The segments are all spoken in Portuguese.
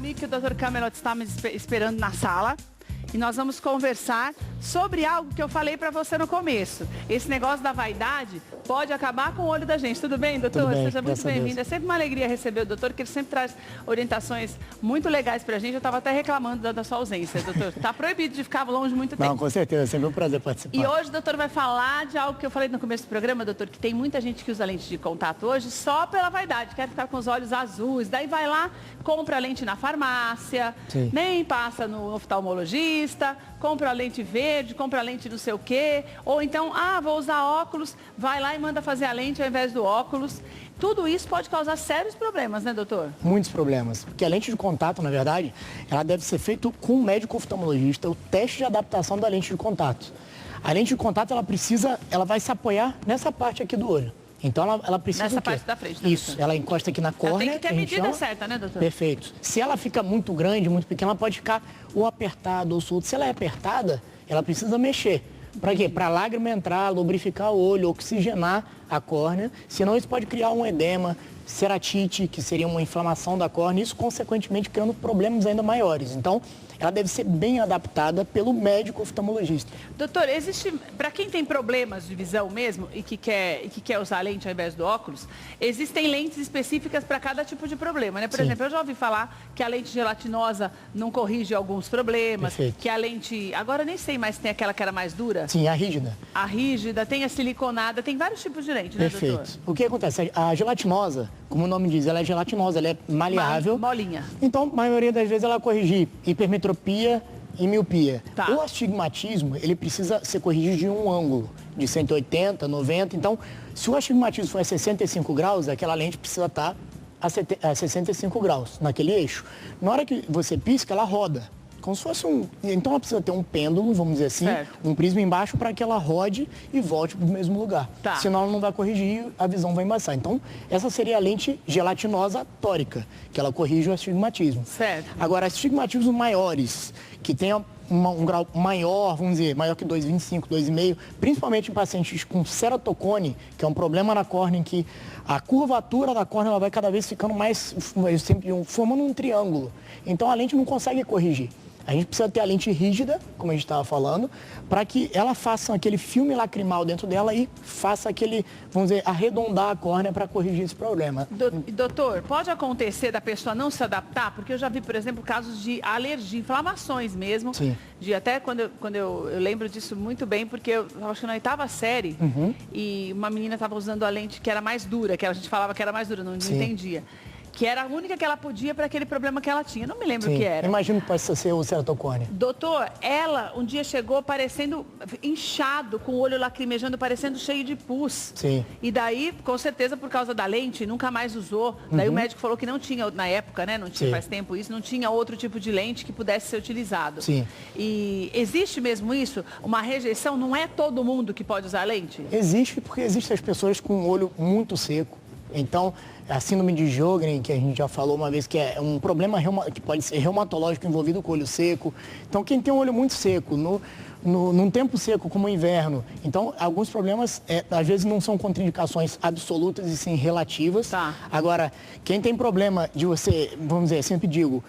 comigo que o Dr. Camelot está me esperando na sala. E nós vamos conversar sobre algo que eu falei para você no começo. Esse negócio da vaidade pode acabar com o olho da gente. Tudo bem, doutor? Tudo bem, seja muito bem-vindo. É sempre uma alegria receber o doutor, que ele sempre traz orientações muito legais para a gente. Eu estava até reclamando da sua ausência, doutor. Está proibido de ficar longe muito tempo. Não, com certeza. É sempre um prazer participar. E hoje o doutor vai falar de algo que eu falei no começo do programa, doutor, que tem muita gente que usa lente de contato hoje só pela vaidade. Quer ficar com os olhos azuis. Daí vai lá, compra a lente na farmácia, Sim. nem passa no oftalmologista, compra a lente verde, compra a lente não sei o quê, ou então, vou usar óculos, vai lá e manda fazer a lente ao invés do óculos. Tudo isso pode causar sérios problemas, né, doutor? Muitos problemas, porque a lente de contato, na verdade, ela deve ser feita com um médico oftalmologista, o teste de adaptação da lente de contato. A lente de contato, ela vai se apoiar nessa parte aqui do olho. Então, ela precisa nessa parte da frente, né, Isso, doutor? ela encosta aqui na córnea. Ela tem que ter a medida certa, né, doutor? Perfeito. Se ela fica muito grande, muito pequena, ela pode ficar ou apertada ou solta. Se ela é apertada, ela precisa mexer. Para quê? Para a lágrima entrar, lubrificar o olho, oxigenar a córnea. Senão isso pode criar um edema, ceratite, que seria uma inflamação da córnea. Isso, consequentemente, criando problemas ainda maiores. Então, ela deve ser bem adaptada pelo médico oftalmologista. Doutor, para quem tem problemas de visão mesmo e que quer usar lente ao invés do óculos, existem lentes específicas para cada tipo de problema, né? Por exemplo, eu já ouvi falar que a lente gelatinosa não corrige alguns problemas, Perfeito. Que a lente, agora nem sei mais se tem aquela que era mais dura. Sim, a rígida. A rígida, tem a siliconada, tem vários tipos de lente, né, Perfeito. doutor? O que acontece? A gelatinosa, como o nome diz, ela é gelatinosa, ela é maleável. Molinha. Então, a maioria das vezes ela corrige hipermetropia e miopia. Tá. O astigmatismo, ele precisa ser corrigido de um ângulo, de 180, 90. Então, se o astigmatismo for a 65 graus, aquela lente precisa estar a 65 graus, naquele eixo. Na hora que você pisca, ela roda. Como se fosse Então ela precisa ter um pêndulo, vamos dizer assim, certo, um prisma embaixo para que ela rode e volte para o mesmo lugar. Tá. Senão ela não vai corrigir, a visão vai embaçar. Então, essa seria a lente gelatinosa tórica, que ela corrige o astigmatismo. Certo. Agora, astigmatismos maiores, que tenham um grau maior, vamos dizer, maior que 2,25, 2,5, principalmente em pacientes com ceratocone, que é um problema na córnea em que a curvatura da córnea ela vai cada vez ficando mais, formando um triângulo. Então, a lente não consegue corrigir. A gente precisa ter a lente rígida, como a gente estava falando, para que ela faça aquele filme lacrimal dentro dela e faça aquele, vamos dizer, arredondar a córnea para corrigir esse problema. Doutor, pode acontecer da pessoa não se adaptar? Porque eu já vi, por exemplo, casos de alergia, inflamações mesmo. Sim. De até quando eu lembro disso muito bem, porque eu acho que na 8ª série, e uma menina estava usando a lente que era mais dura, que a gente falava que era mais dura, não entendia. Que era a única que ela podia para aquele problema que ela tinha. Não me lembro o que era. Imagino que possa ser o ceratocone. Doutor, ela um dia chegou parecendo inchado, com o olho lacrimejando, parecendo cheio de pus. Sim. E daí, com certeza, por causa da lente, nunca mais usou. Daí o médico falou que não tinha, na época, né? Não tinha, faz tempo isso, não tinha outro tipo de lente que pudesse ser utilizado. Sim. E existe mesmo isso? Uma rejeição? Não é todo mundo que pode usar lente? Existe, porque existem as pessoas com o olho muito seco. Então, a síndrome de Sjögren, que a gente já falou uma vez, que é um problema que pode ser reumatológico envolvido com o olho seco. Então, quem tem um olho muito seco, num tempo seco como o inverno, então, alguns problemas, às vezes, não são contraindicações absolutas e sim relativas. Tá. Agora, quem tem problema de você, vamos dizer, sempre digo,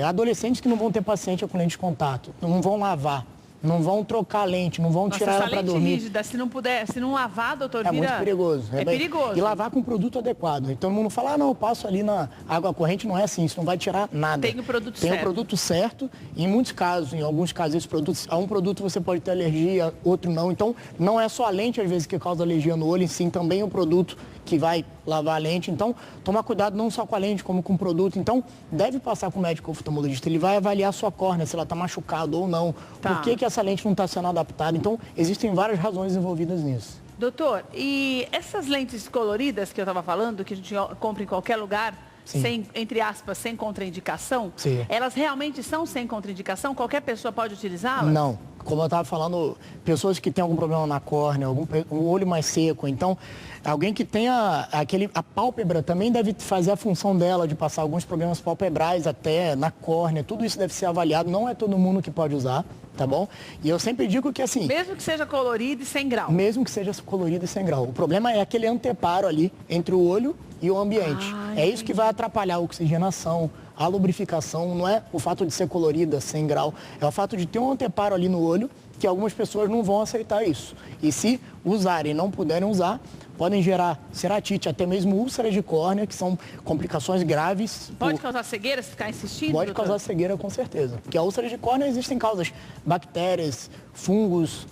adolescentes que não vão ter paciente com lente de contato, não vão lavar, não vão trocar a lente, não vão tirar ela para dormir. Rígida, se não lavar, doutor, vira... muito perigoso. É perigoso. E lavar com um produto adequado. Então, todo mundo fala, não, eu passo ali na água corrente, não é assim, isso não vai tirar nada. Tem o produto certo. Tem o produto certo. Em muitos casos, em alguns casos, esse produto, a um produto você pode ter alergia, outro não. Então, não é só a lente, às vezes, que causa alergia no olho, e sim também o produto que vai lavar a lente. Então, tomar cuidado não só com a lente, como com o produto. Então, deve passar com o médico oftalmologista. Ele vai avaliar a sua córnea, se ela está machucada ou não. Tá. Por que essa lente não está sendo adaptada? Então, existem várias razões envolvidas nisso. Doutor, e essas lentes coloridas que eu estava falando, que a gente compra em qualquer lugar, sem, entre aspas, sem contraindicação, elas realmente são sem contraindicação? Qualquer pessoa pode utilizá-las? Não. Como eu estava falando, pessoas que têm algum problema na córnea, um olho mais seco, então, alguém que tenha a pálpebra também deve fazer a função dela de passar alguns problemas palpebrais até na córnea, tudo isso deve ser avaliado, não é todo mundo que pode usar, tá bom? E eu sempre digo que assim... Mesmo que seja colorido e sem grau. Mesmo que seja colorido e sem grau. O problema é aquele anteparo ali entre o olho e o ambiente. É isso que vai atrapalhar a oxigenação, a lubrificação, não é o fato de ser colorida, sem grau, é o fato de ter um anteparo ali no olho, que algumas pessoas não vão aceitar isso. E se usarem e não puderem usar, podem gerar ceratite, até mesmo úlceras de córnea, que são complicações graves. Pode causar cegueira se ficar insistindo? Pode causar cegueira, com certeza. Porque a úlcera de córnea existem causas, bactérias, fungos,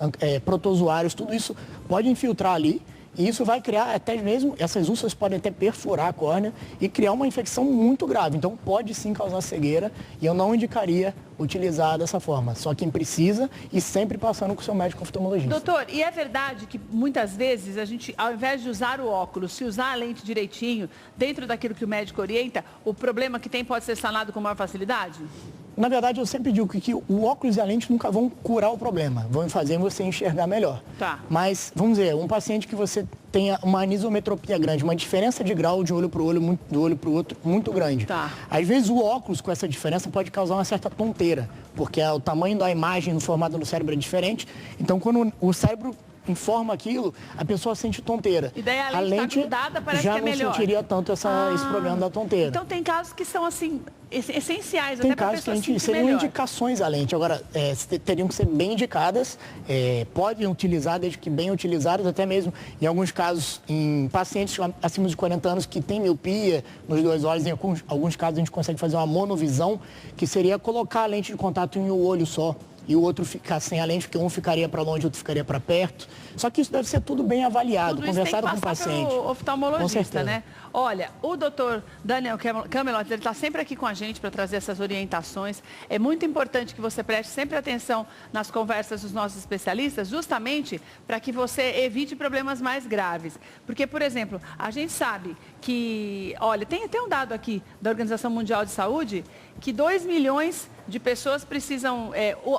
protozoários, tudo isso pode infiltrar ali. E isso vai criar até mesmo, essas úlceras podem até perfurar a córnea e criar uma infecção muito grave. Então pode sim causar cegueira e eu não indicaria utilizar dessa forma. Só quem precisa e sempre passando com o seu médico oftalmologista. Doutor, e é verdade que muitas vezes a gente, ao invés de usar o óculos, se usar a lente direitinho, dentro daquilo que o médico orienta, o problema que tem pode ser sanado com maior facilidade? Na verdade, eu sempre digo que o óculos e a lente nunca vão curar o problema, vão fazer você enxergar melhor. Tá. Mas, vamos dizer, um paciente que você tenha uma anisometropia grande, uma diferença de grau de olho para o olho, do olho para o outro, muito grande. Tá. Às vezes o óculos com essa diferença pode causar uma certa tonteira, porque o tamanho da imagem no formato do cérebro é diferente. Então, quando o cérebro informa aquilo, a pessoa sente tonteira. E daí a lente tá grudada, parece já que é melhor. não sentiria tanto esse problema da tonteira. Então tem casos que são assim, essenciais, tem até para a casos que pessoa sentir seriam melhor. indicações à lente. Agora, teriam que ser bem indicadas, podem utilizar, desde que bem utilizadas, até mesmo em alguns casos, em pacientes acima de 40 anos que têm miopia nos dois olhos, em alguns casos a gente consegue fazer uma monovisão, que seria colocar a lente de contato em um olho só. E o outro ficar sem a lente, porque um ficaria para longe, o outro ficaria para perto. Só que isso deve ser tudo bem avaliado, tudo conversado com o paciente. Pelo oftalmologista, Com certeza. né? Olha, o doutor Daniel Camelot, ele está sempre aqui com a gente para trazer essas orientações. É muito importante que você preste sempre atenção nas conversas dos nossos especialistas, justamente para que você evite problemas mais graves. Porque, por exemplo, a gente sabe que, olha, tem até um dado aqui da Organização Mundial de Saúde, que 2 milhões de pessoas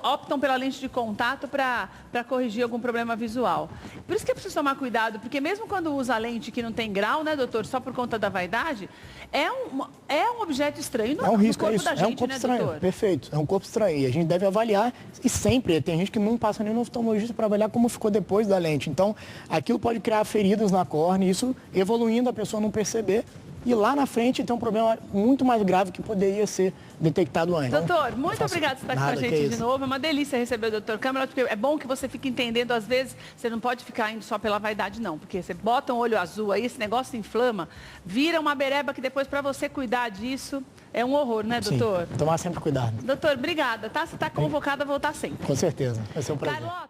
optam pela lente de contato para corrigir algum problema visual. Por isso que é preciso tomar cuidado, porque mesmo quando usa a lente que não tem grau, né, doutor, só por conta da vaidade, é um objeto estranho no, é um risco, no corpo isso. da gente, é um corpo estranho, doutor? Perfeito. É um corpo estranho. E a gente deve avaliar, e sempre, tem gente que não passa nem no oftalmologista para avaliar como ficou depois da lente. Então, aquilo pode criar feridas na córnea, isso evoluindo, a pessoa não perceber. E lá na frente tem um problema muito mais grave que poderia ser detectado antes. Doutor, muito obrigado por estar aqui com a gente de novo. É uma delícia receber o doutor Camelot, porque é bom que você fique entendendo, às vezes, você não pode ficar indo só pela vaidade, não. Porque você bota um olho azul aí, esse negócio inflama, vira uma bereba que depois, para você cuidar disso, é um horror, né, doutor? Sim, tomar sempre cuidado. Doutor, obrigada, tá? Você está convocado a voltar sempre. Com certeza, vai ser um prazer. Carlota.